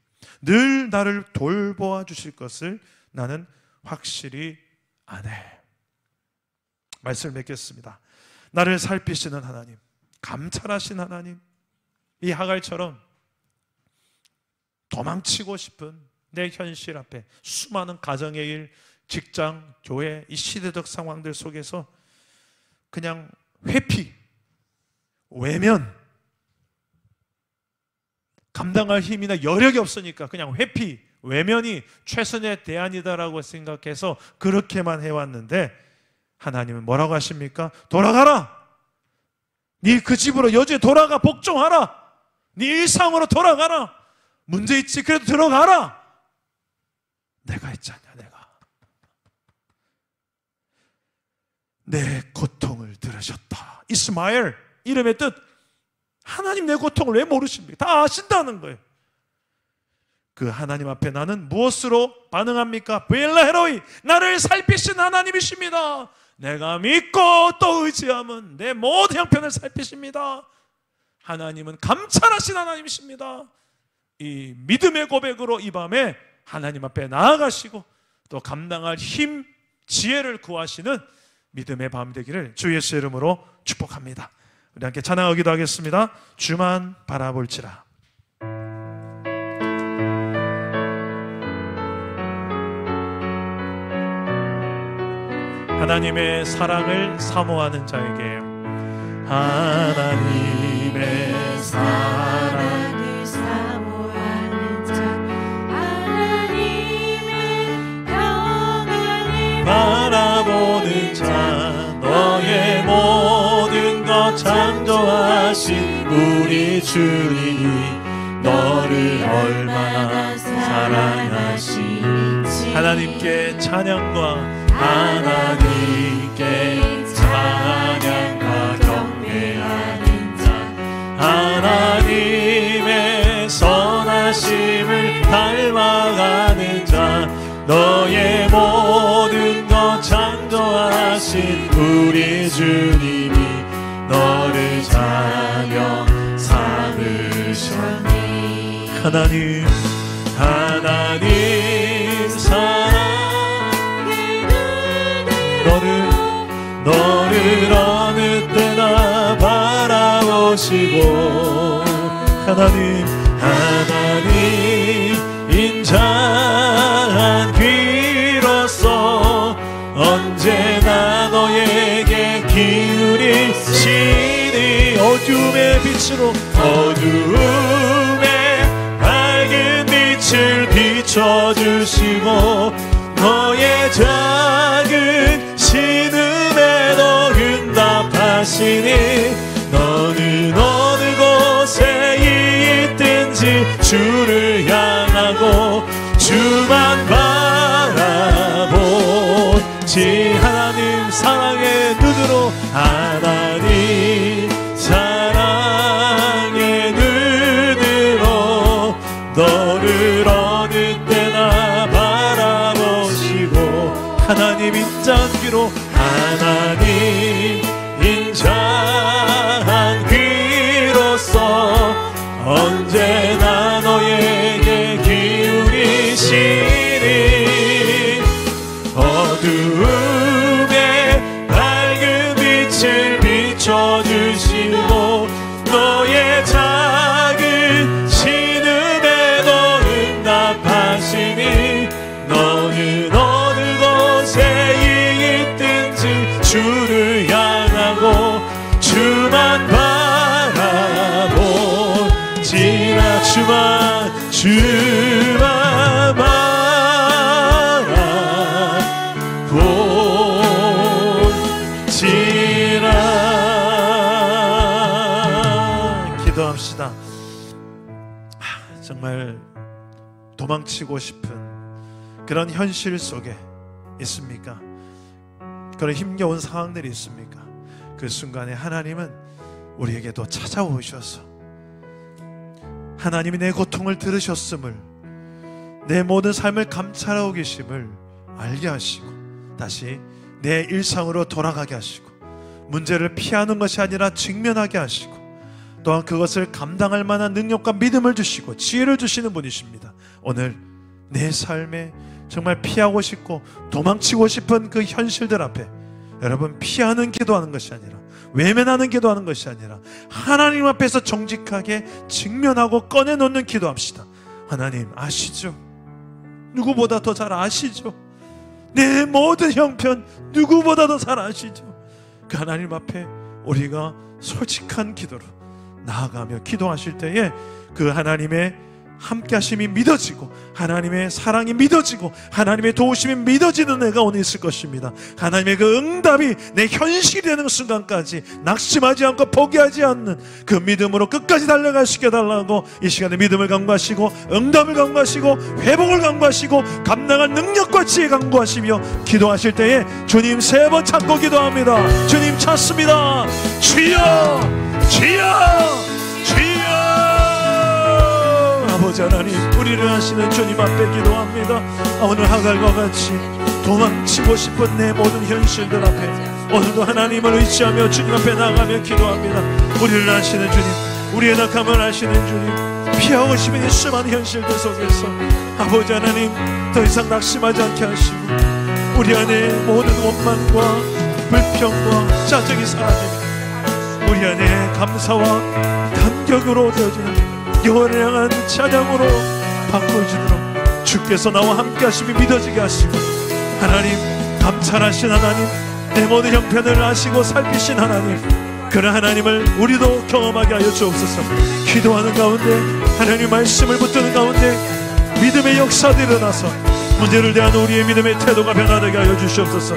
늘 나를 돌보아 주실 것을 나는 확실히 아네. 말씀을 맺겠습니다. 나를 살피시는 하나님, 감찰하신 하나님, 이 하갈처럼 도망치고 싶은 내 현실 앞에 수많은 가정의 일, 직장, 교회, 이 시대적 상황들 속에서 그냥 회피, 외면, 감당할 힘이나 여력이 없으니까 그냥 회피, 외면이 최선의 대안이다라고 생각해서 그렇게만 해왔는데 하나님은 뭐라고 하십니까? 돌아가라! 네 그 집으로 여주에 돌아가 복종하라! 네 일상으로 돌아가라! 문제 있지? 그래도 들어가라! 내가 있지 않냐, 내가. 내 고통을 들으셨다. 이스마엘, 이름의 뜻. 하나님 내 고통을 왜 모르십니까? 다 아신다는 거예요. 그 하나님 앞에 나는 무엇으로 반응합니까? 브엘라 헤로이, 나를 살피신 하나님이십니다. 내가 믿고 또 의지함은 내 모든 형편을 살피십니다. 하나님은 감찰하신 하나님이십니다. 이 믿음의 고백으로 이 밤에 하나님 앞에 나아가시고 또 감당할 힘, 지혜를 구하시는 믿음의 밤 되기를 주 예수의 이름으로 축복합니다. 우리 함께 찬양하기도 하겠습니다. 주만 바라볼지라. 하나님의 사랑을 사모하는 자에게 하나님의 사랑을 사모하는 자, 하나님의 평안을 바라보는 자, 너의 모든 것 창조하신 우리 주님이 너를 얼마나 사랑하시는지 하나님께 찬양과 하나님께 찬양과 경배하는 자, 하나님의 선하심을 닮아가는 자, 너의 모든 것 창조하신 우리 주님이 너를 자녀 삼으셨니. 하나님 사랑의 너를 어느 때나 바라보시고 하나님 인자한 귀로서 언제나 너에게 기울이시니 어둠의 빛으로 어둠의 밝은 빛을 비춰주시고 너의 작은 신음에도 응답하시니 너는 어느 곳에 있든지 주를 향하고 주만 바라보지. 하나님 사랑의 눈으로 하나님 사랑의 눈으로 너를 어느 때나 바라보시고 하나님 인자한 귀로 하나님 인자한 귀로서 언제나 너에게 기울이시니 어둠의 밝은 빛을 비춰주시고 너의 작은 신음에도 응답하시니 너는 어느 곳에 있든지 주를 향하고 주만 바라보지라. 주만 바라보지라. 기도합시다. 정말 도망치고 싶은 그런 현실 속에 있습니까? 그런 힘겨운 상황들이 있습니까? 그 순간에 하나님은 우리에게도 찾아오셔서 하나님이 내 고통을 들으셨음을, 내 모든 삶을 감찰하고 계심을 알게 하시고 다시 내 일상으로 돌아가게 하시고 문제를 피하는 것이 아니라 직면하게 하시고 또한 그것을 감당할 만한 능력과 믿음을 주시고 지혜를 주시는 분이십니다. 오늘 내 삶에 정말 피하고 싶고 도망치고 싶은 그 현실들 앞에 여러분, 피하는 기도하는 것이 아니라, 외면하는 기도하는 것이 아니라 하나님 앞에서 정직하게 직면하고 꺼내놓는 기도합시다. 하나님 아시죠? 누구보다 더 잘 아시죠? 내 모든 형편 누구보다 더 잘 아시죠? 그 하나님 앞에 우리가 솔직한 기도로 나아가며 기도하실 때에 그 하나님의 함께 하심이 믿어지고 하나님의 사랑이 믿어지고 하나님의 도우심이 믿어지는 내가 오늘 있을 것입니다. 하나님의 그 응답이 내 현실이 되는 순간까지 낙심하지 않고 포기하지 않는 그 믿음으로 끝까지 달려갈 수 있게 해달라고 이 시간에 믿음을 강구하시고 응답을 강구하시고 회복을 강구하시고 감당할 능력과 지혜 강구하시며 기도하실 때에 주님 3번 찾고 기도합니다. 주님 찾습니다. 주여 주여 주여. 아버지 하나님, 우리를 하시는 주님 앞에 기도합니다. 오늘 하갈과 같이 도망치고 싶은 내 모든 현실들 앞에 오늘도 하나님을 의지하며 주님 앞에 나가며 기도합니다. 우리를 하시는 주님, 우리의 낙함을 하시는 주님, 피하고 싶은 이 수많은 현실들 속에서 아버지 하나님 더 이상 낙심하지 않게 하시고 우리 안에 모든 원망과 불평과 짜증이 사라지며 우리 안에 감사와 감격으로 되어지는 여호와를 향한 찬양으로 바꿔주도록 주께서 나와 함께 하심이 믿어지게 하시고 하나님, 감찰하신 하나님, 내 모든 형편을 아시고 살피신 하나님, 그런 하나님을 우리도 경험하게 하여 주옵소서. 기도하는 가운데 하나님 말씀을 붙드는 가운데 믿음의 역사들이 일어나서 문제를 대하는 우리의 믿음의 태도가 변화되게 하여 주시옵소서.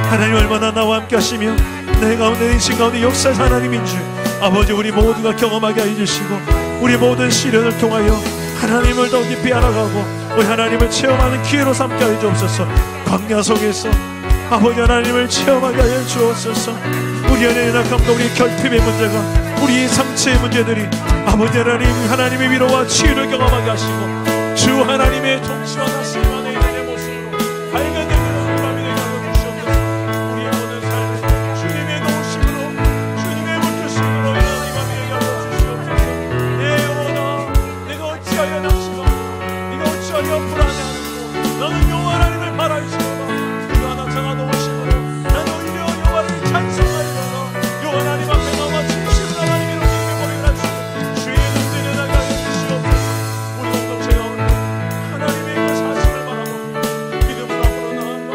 하나님 얼마나 나와 함께 하시며 내 가운데 인신 가운데 역사의 하나님인 줄 아버지 우리 모두가 경험하게 하여 주시고 우리 모든 시련을 통하여 하나님을 더 깊이 알아가고 우리 하나님을 체험하는 기회로 삼게 하여 주옵소서. 광야 속에서 아버지 하나님을 체험하게 하여 주옵소서. 우리 안에 낙함과 우리 결핍의 문제가, 우리 상처의 문제들이 아버지 하나님, 하나님의 위로와 치유를 경험하게 하시고 주 하나님의 통치와 다스림 안에 있는 내 모습으로 밝은 내 밤이 되게 하여 주시옵소서. 우리의 모든 삶을 주님의 도우심으로 주님의 붙드심으로 이 밤이 되게 하여 주시옵소서. 내 영혼아, 내가 어찌하여 낙심하고 내가 어찌하여 불안해하는고 너는 여호와 하나님을 바라시오라. 그가 나타나 도우심으로 나는 오히려 여호와를 찬송하리로다. 여호와 하나님 앞에 나와 진실한 하나님의 이름에 머리를 하시고 주의 눈들에 나가 주시옵소서. 우리 공동체가 오늘 하나님의 그 사실을 바라보고 믿음을 앞으로 나아가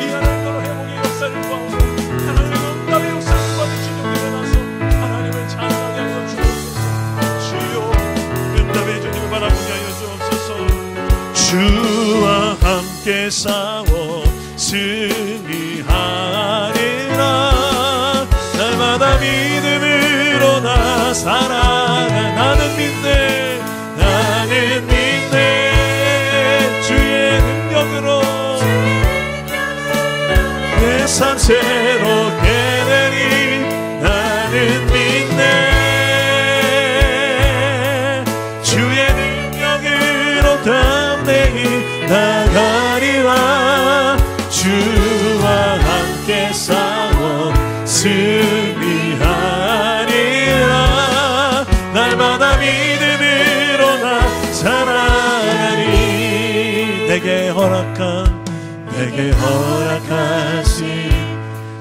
이 하나님으로 회복의 역사를 구하고 하나님의 응답의 역사를 구하는 주님께 일어나서 하나님을 찬양하게 하여 주옵소서. 주여 응답의 주님을 바라보게 하여 주옵소서. 주와 함께 싸워 승리하리라. 날마다 믿음으로 나 살아가. 나는 믿네, 나는 믿네. 주의 능력으로 내 삶 새롭게 되리. 나는 믿네. 주의 능력으로 담대히 나가리라. 주와 함께 싸워 승리하리라. 날마다 믿음으로 나 살아가리. 내게 허락하신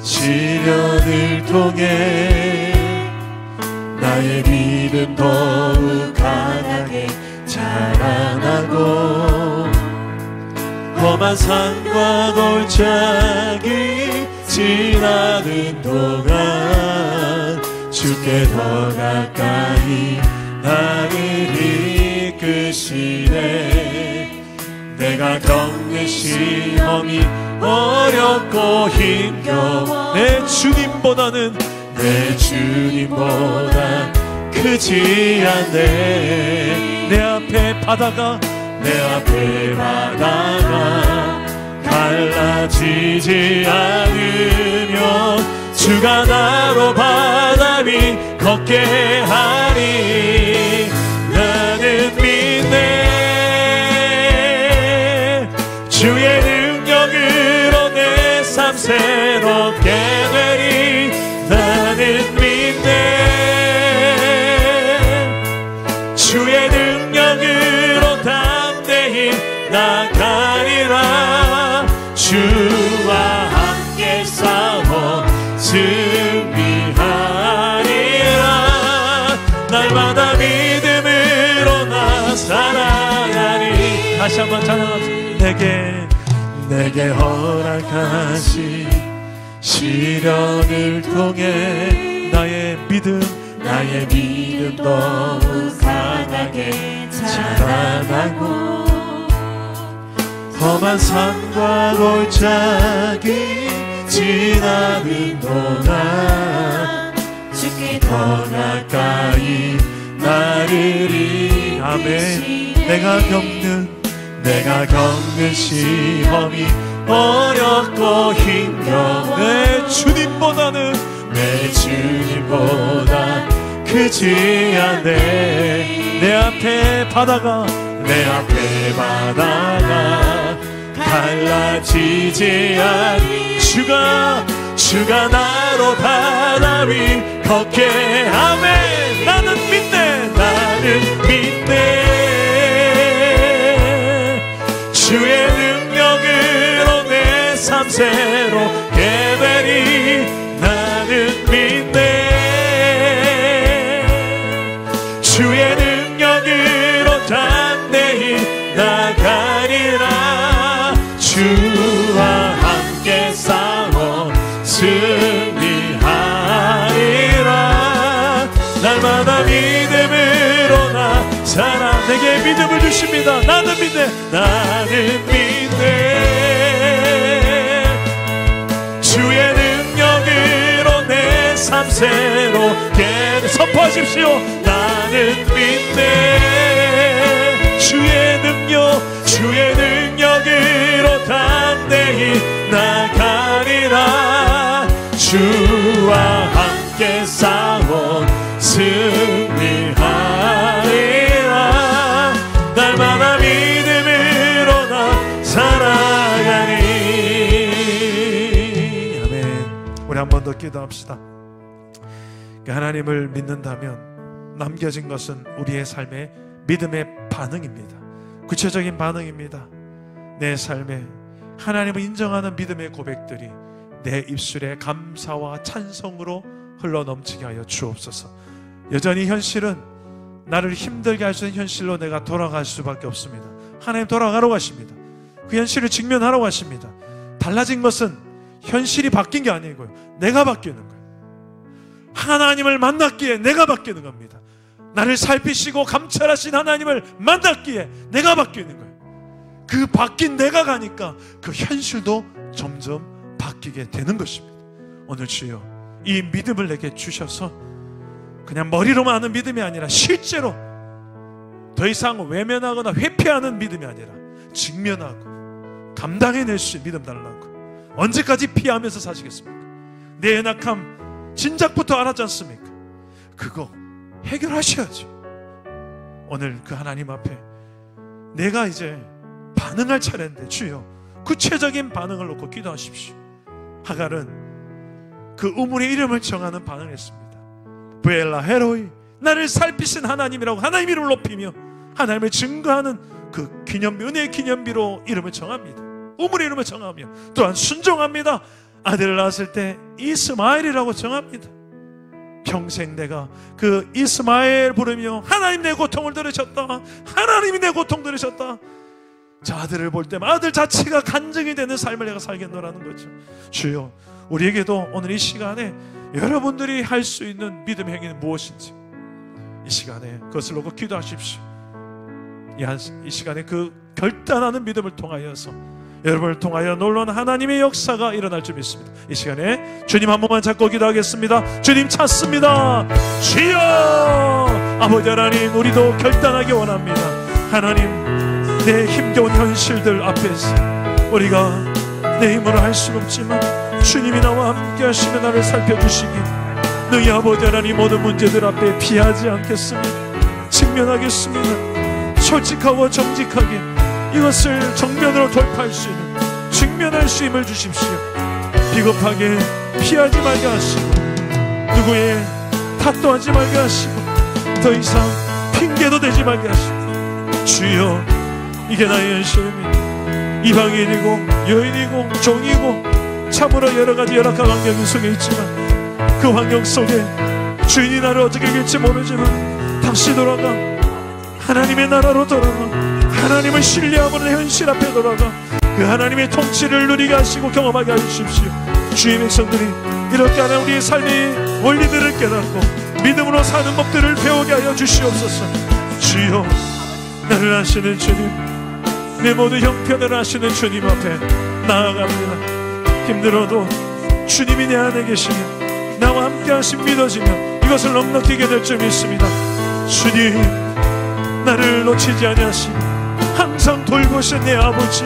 시련을 통해 나의 믿음 더욱 강하게 자라나고 험한 산과 골짜기 지나는 동안 주께 더 가까이 나를 이끄시네. 내가 겪는 시험이 어렵고 힘겨워 내 주님보다 크지 않네. 내 앞에 바다가 갈라지지 않으면 주가 나로 바다 위 걷게 하리. 나는 믿네 주의 능력으로 내 삶 새롭게 되리. 나는 믿네 주의 능력으로 담대히 나가리라. 주와 함께 싸워 승리하리라. 날마다 믿음으로 나 살아가리. 다시 한번 찬양합시다. 내게 허락하신 시련을 통해 나의 믿음 너무 강하게 자라나고 험한 산과 골짜기 지나는 동안 주께 더 가까이 나르리. 아멘. 내가 겪는 시험이 어렵고 힘겨워 내 주님보다 크지 않네. 내 앞에 바다가 갈라지지 않니. 주가 나로 바다 위 걷게 하네. 나는 믿네 주의 능력으로 내 삶 새롭게 되리. 나는 믿네 주의 능력으로 담대히 나가리라. 주와 함께 싸워 승리하리라. 날마다 믿음으로 나 살아. 내게 믿음을 주십니다. 나는 믿네 주의 능력으로 내 삶 새롭게 선포하십시오. 나는 믿네 주의 능력으로 담대히 나가리라. 주와 함께 싸워 승리하리라. 날마다 믿음으로 나 살아가리. 아멘. 우리 한 번 더 기도합시다. 하나님을 믿는다면 남겨진 것은 우리의 삶의 믿음의 반응입니다. 구체적인 반응입니다. 내 삶에 하나님을 인정하는 믿음의 고백들이 내 입술에 감사와 찬송으로 흘러넘치게 하여 주옵소서. 여전히 현실은 나를 힘들게 할 수 있는 현실로 내가 돌아갈 수밖에 없습니다. 하나님 돌아가라고 하십니다. 그 현실을 직면하라고 하십니다. 달라진 것은 현실이 바뀐 게 아니고요, 내가 바뀌는 거예요. 하나님을 만났기에 내가 바뀌는 겁니다. 나를 살피시고 감찰하신 하나님을 만났기에 내가 바뀌는 거예요. 그 바뀐 내가 가니까 그 현실도 점점 바뀌게 되는 것입니다. 오늘 주여 이 믿음을 내게 주셔서 그냥 머리로만 아는 믿음이 아니라 실제로 더 이상 외면하거나 회피하는 믿음이 아니라 직면하고 감당해낼 수 있는 믿음 달라고. 언제까지 피하면서 사시겠습니까? 내 연약함 진작부터 알았지 않습니까? 그거 해결하셔야지. 오늘 그 하나님 앞에 내가 이제 반응할 차례인데 주여 구체적인 반응을 놓고 기도하십시오. 하갈은 그 우물의 이름을 정하는 반응을 했습니다. 브엘라 헤로이, 나를 살피신 하나님이라고 하나님 이름을 높이며 하나님을 증거하는 그 기념비, 은혜의 기념비로 이름을 정합니다. 우물의 이름을 정하며 또한 순종합니다. 아들을 낳았을 때 이스마엘이라고 정합니다. 평생 내가 그 이스마엘 부르며 하나님 내 고통을 들으셨다, 하나님이 내 고통 들으셨다. 자, 아들을 볼 때마다 아들 자체가 간증이 되는 삶을 내가 살겠노라는 거죠. 주여 우리에게도 오늘 이 시간에 여러분들이 할 수 있는 믿음의 행위는 무엇인지 이 시간에 그것을 놓고 기도하십시오. 이 시간에 그 결단하는 믿음을 통하여서 여러분을 통하여 놀라운 하나님의 역사가 일어날 줄 믿습니다. 이 시간에 주님 한 번만 잡고 기도하겠습니다. 주님 찾습니다. 주여 아버지 하나님, 우리도 결단하기 원합니다. 하나님, 내 힘겨운 현실들 앞에서 우리가 내 힘으로 할 수는 없지만 주님이 나와 함께 하시며 나를 살펴주시기, 너희 아버지 하나님 모든 문제들 앞에 피하지 않겠습니다. 직면하겠습니다. 솔직하고 정직하게 이것을 정면으로 돌파할 수 있는, 직면할 수 힘을 주십시오. 비겁하게 피하지 말게 하시고, 누구의 탓도 하지 말게 하시고, 더 이상 핑계도 대지 말게 하시고, 주여, 이게 나의 현실입니다. 이방인이고 여인이고 종이고 참으로 여러가지 열악한 환경 속에 있지만, 그 환경 속에 주인이 나를 어떻게 이길지 모르지만 다시 돌아가 하나님의 나라로 돌아가 하나님을 신뢰하고는 현실 앞에 돌아가 그 하나님의 통치를 누리게 하시고 경험하게 해주십시오. 주의 백성들이 이렇게 하는 우리의 삶의 원리들을 깨닫고 믿음으로 사는 법들을 배우게 하여 주시옵소서. 주여, 나를 아시는 주님, 내 모든 형편을 아시는 주님 앞에 나아갑니다. 힘들어도 주님이 내 안에 계시며 나와 함께 하신 믿어지며 이것을 넉넉히 이겨낼 줄 믿습니다. 주님, 나를 놓치지 아니하시고 항상 돌보신 내 아버지,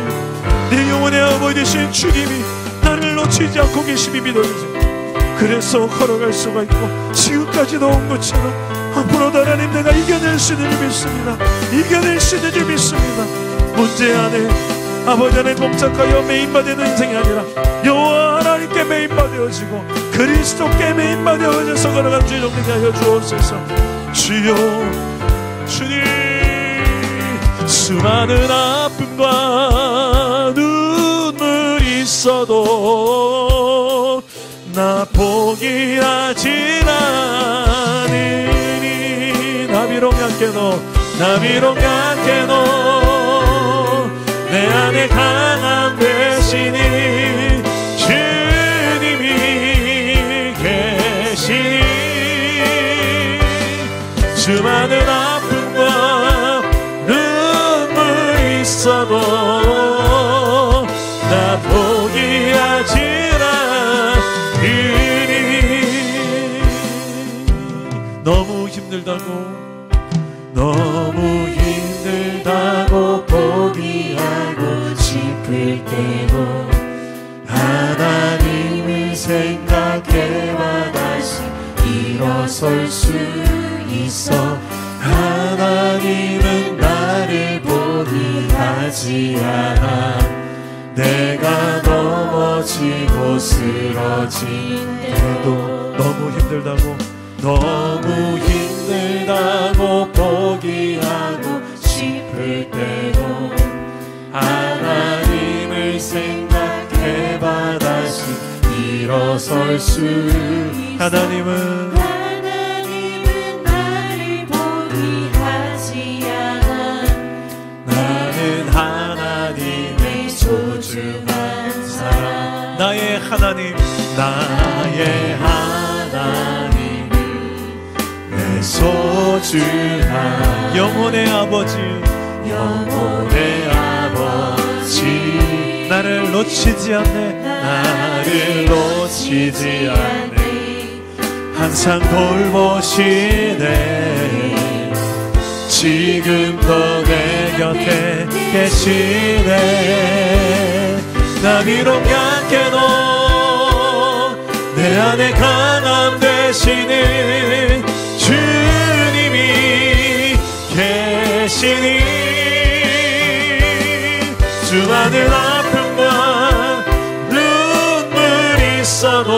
내 영혼의 아버지 되신 주님이 나를 놓치지 않고 계심이 믿어지죠. 그래서 걸어갈 수가 있고 지금까지도 온 것처럼 앞으로도 하나님 내가 이겨낼 수 있는 줄 믿습니다. 이겨낼 수 있는 줄 믿습니다. 문제 안에 아버지 안에 봉착하여 메인바되는 인생이 아니라 여호와 하나님께 메인바되어지고 그리스도께 메인바되어져서 걸어간 주의 종되게 하여 주옵소서. 주여, 주님, 수많은 아픔과 눈물이 있어도 나 포기하지 않으니 나비로 약해도 나비로 약해도 내 안에 강함 되시니 주님이 계시니 수많은 아픔과 눈물이 있어도 나 포기하지 않으니 너무 힘들다고 포기하고 싶을 때도 하나님을 생각해봐 다시 일어설 수 있어. 하나님은 나를 포기하지 않아. 내가 넘어지고 쓰러진 때도 너무 힘들다고 포기하고 싶을 때도 하나님을 생각해봐 다시 일어설 수 있어. 하나님은 나를 포기하지 않아. 나는 하나님의 소중한 사람. 나의 하나님, 내 소중한 영혼의 아버지, 나를 놓치지 않네. 항상 돌보시네. 지금도 내 곁에 계시네. 나비로 약해도 내 안에 강함 되시는 주님이 계시니 수많은 아픔과 눈물이 있어도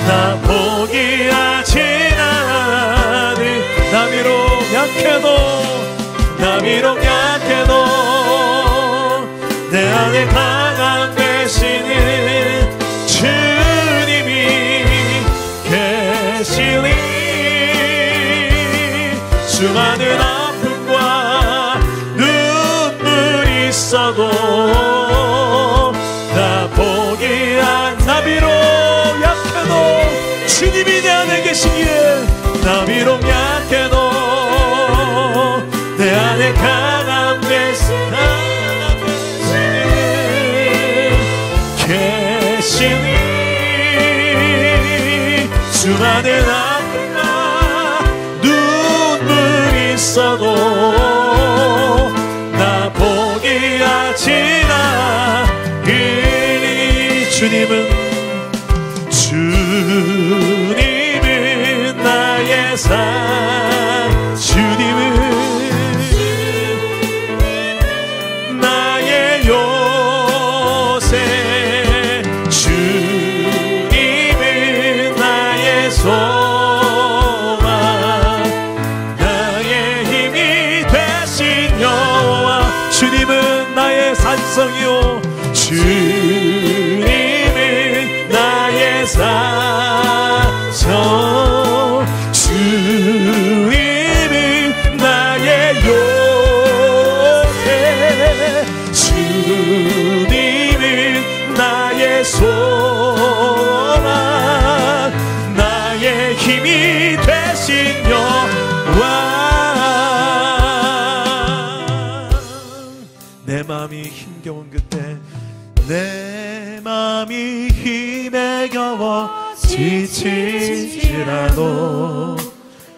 나 포기하지 않으니 나비로 약해도 내 안에 강함 되시는 주님이 계시니 수많은 아픔과 눈물이 있어도 나 포기한 나비로 약해도 주님이 내 안에 계시기에 나비로 약해도 내 안에 강함 되시는 계시니 수많은 아픔과 산 주님은 나의 요새 주님은 나의 소망 나의 힘이 되신 여호와 주님은 나의 산성이요 주님은 나의 산성 주님은 나의 요새 주님은 나의 소망 나의 힘이 되신 여호와 내 마음이 힘겨운 그때 내 마음이 힘에 겨워 지칠지라도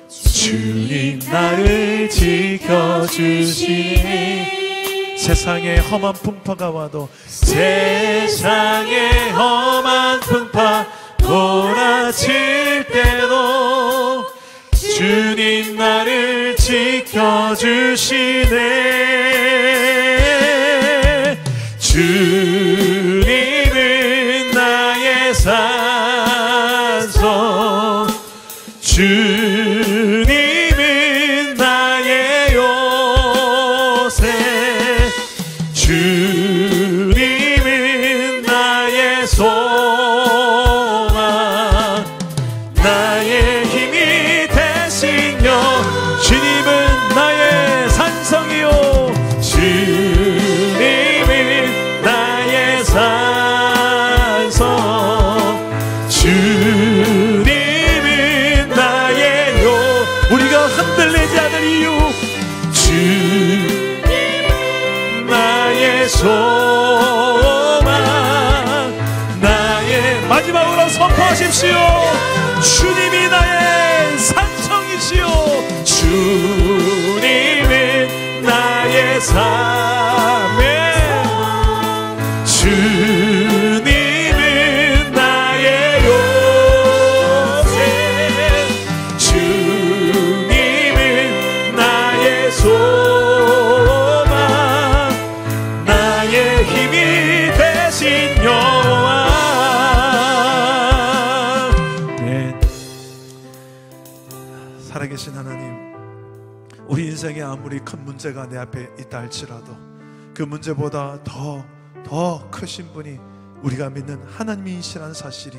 주님 나를 지켜주시니 세상에 험한 풍파가 와도 세상에 험한 풍파 몰아칠 때도 주님 나를 지켜주시네 주님은 나의 산성 주님은 나의 요새 주님은 나의 소망 나의 힘이 되신 여 주님은 나의 산성이요 주님은 나의 산성 주님은 나의 요 우리가 흔들리지 않을 이유 주님은 나의 소망 나의 마지막으로 선포하십시오 주님이 나의 산성이시요 주님은 나의 삶의 주님은 나의 요새 주님은 나의 소망 나의 힘이 되신 여호와 살아계신 하나님 우리 인생에 아무리 큰 문제가 내 앞에 있다 할지라도 그 문제보다 더 크신 분이 우리가 믿는 하나님이시라는 사실이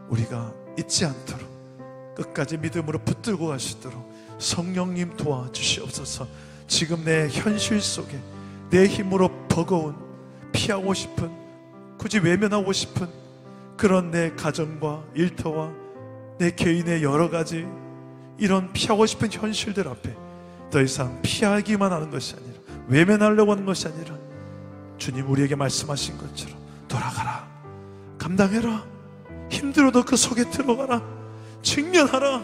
우리가 잊지 않도록 끝까지 믿음으로 붙들고 가시도록 성령님 도와주시옵소서. 지금 내 현실 속에 내 힘으로 버거운 피하고 싶은 굳이 외면하고 싶은 그런 내 가정과 일터와 내 개인의 여러 가지 이런 피하고 싶은 현실들 앞에 더 이상 피하기만 하는 것이 아니라 외면하려고 하는 것이 아니라 주님 우리에게 말씀하신 것처럼 돌아가라 감당해라 힘들어도 그 속에 들어가라 직면하라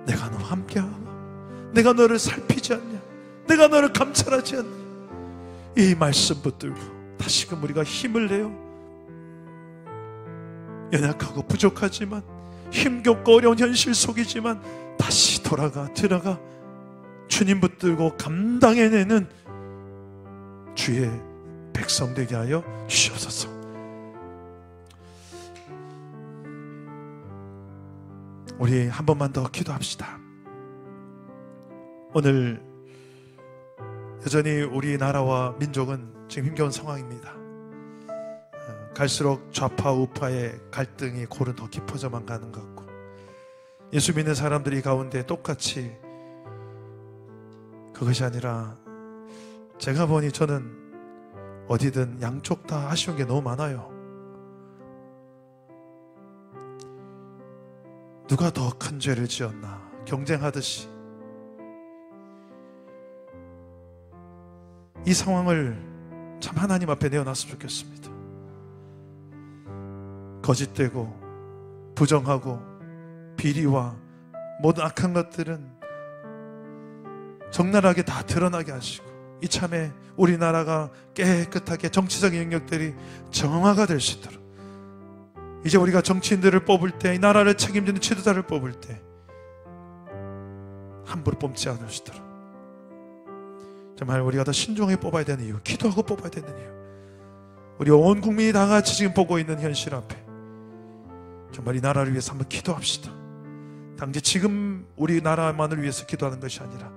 내가 너와 함께하라 내가 너를 살피지 않냐 내가 너를 감찰하지 않냐 이 말씀 붙들고 다시금 우리가 힘을 내요 연약하고 부족하지만 힘겹고 어려운 현실 속이지만 다시 들어가 주님 붙들고 감당해내는 주의 백성 되게 하여 주시옵소서. 우리 한 번만 더 기도합시다. 오늘 여전히 우리나라와 민족은 지금 힘겨운 상황입니다. 갈수록 좌파 우파의 갈등이 골은 더 깊어져만 가는 것 같고 예수 믿는 사람들이 가운데 똑같이 그것이 아니라 제가 보니 저는 어디든 양쪽 다 아쉬운 게 너무 많아요. 누가 더 큰 죄를 지었나 경쟁하듯이 이 상황을 참 하나님 앞에 내어놨으면 좋겠습니다. 거짓되고 부정하고 비리와 모든 악한 것들은 적나라하게 다 드러나게 하시고 이참에 우리나라가 깨끗하게 정치적인 영역들이 정화가 될 수 있도록 이제 우리가 정치인들을 뽑을 때 이 나라를 책임지는 지도자를 뽑을 때 함부로 뽑지 않으시도록 정말 우리가 더 신중하게 뽑아야 되는 이유, 기도하고 뽑아야 되는 이유, 우리 온 국민이 다 같이 지금 보고 있는 현실 앞에 정말 이 나라를 위해서 한번 기도합시다. 당장 지금 우리나라만을 위해서 기도하는 것이 아니라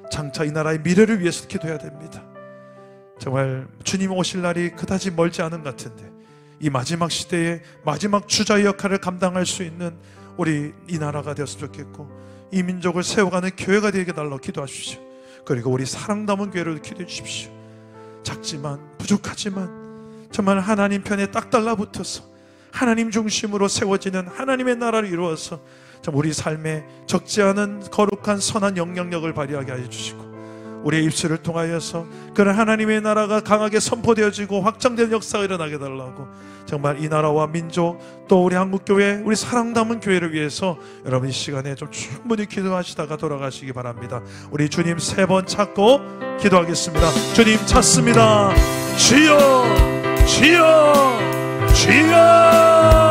장차 이 나라의 미래를 위해서 기도해야 됩니다. 정말 주님 오실 날이 그다지 멀지 않은 것 같은데 이 마지막 시대의 마지막 주자의 역할을 감당할 수 있는 우리 이 나라가 되었으면 좋겠고, 이 민족을 세워가는 교회가 되게 달라고 기도하십시오. 그리고 우리 사랑 담은 교회로 기도해 주십시오. 작지만 부족하지만 정말 하나님 편에 딱 달라붙어서 하나님 중심으로 세워지는 하나님의 나라를 이루어서 우리 삶에 적지 않은 거룩한 선한 영향력을 발휘하게 해주시고, 우리의 입술을 통하여서 그런 하나님의 나라가 강하게 선포되어지고 확장되는 역사가 일어나게 달라고, 정말 이 나라와 민족 또 우리 한국교회, 우리 사랑 담은 교회를 위해서 여러분 이 시간에 좀 충분히 기도하시다가 돌아가시기 바랍니다. 우리 주님 3번 찾고 기도하겠습니다. 주님 찾습니다. 주여, 주여, 주여.